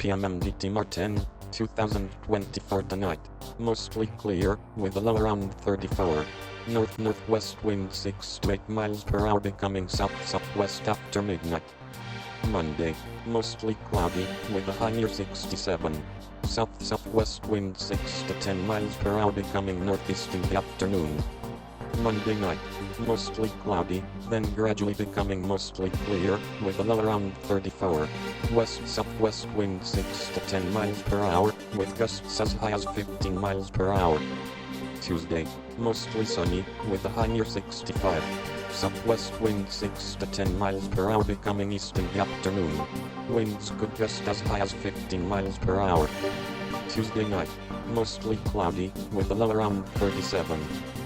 p.m. MDT Martin, 2024 tonight. Mostly clear, with a low around 34. North-northwest wind 6 to 8 miles per hour becoming south-southwest after midnight. Monday, mostly cloudy, with a high near 67. South-southwest wind 6 to 10 miles per hour becoming northeast in the afternoon. Monday night, mostly cloudy, then gradually becoming mostly clear, with a low around 34. West-southwest wind 6 to 10 miles per hour, with gusts as high as 15 miles per hour. Tuesday, mostly sunny, with a high near 65. Southwest wind 6 to 10 miles per hour becoming east in the afternoon. Winds could gust as high as 15 miles per hour. Tuesday night, mostly cloudy, with a low around 37.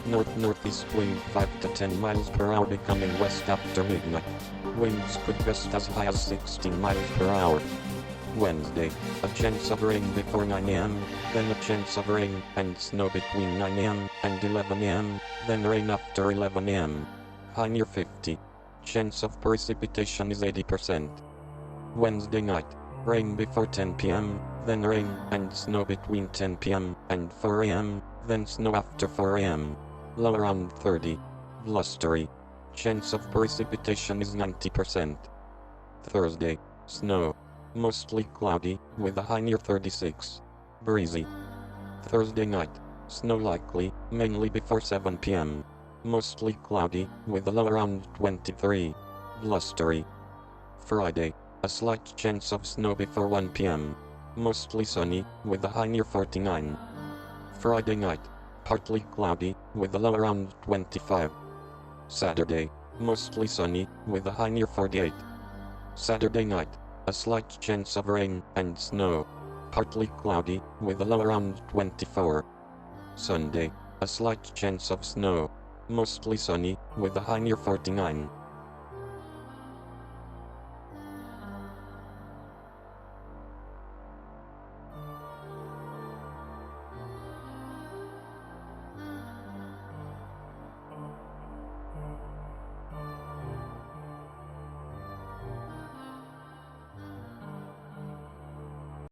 North-northeast wind 5 to 10 miles per hour becoming west after midnight. Winds could gust as high as 16 miles per hour. Wednesday, a chance of rain before 9 a.m., then a chance of rain and snow between 9 a.m. and 11 a.m., then rain after 11 a.m. High near 50. Chance of precipitation is 80%. Wednesday night, rain before 10 p.m., then rain and snow between 10 p.m. and 4 a.m., then snow after 4 a.m. Low around 30. Blustery. Chance of precipitation is 90%. Thursday, snow. Mostly cloudy, with a high near 36. Breezy. Thursday night, snow likely, mainly before 7 p.m. Mostly cloudy, with a low around 23. Blustery. Friday, a slight chance of snow before 1 p.m. Mostly sunny, with a high near 49. Friday night, partly cloudy, with a low around 25. Saturday, mostly sunny, with a high near 48. Saturday night, a slight chance of rain and snow. Partly cloudy, with a low around 24. Sunday, a slight chance of snow. Mostly sunny, with a high near 49.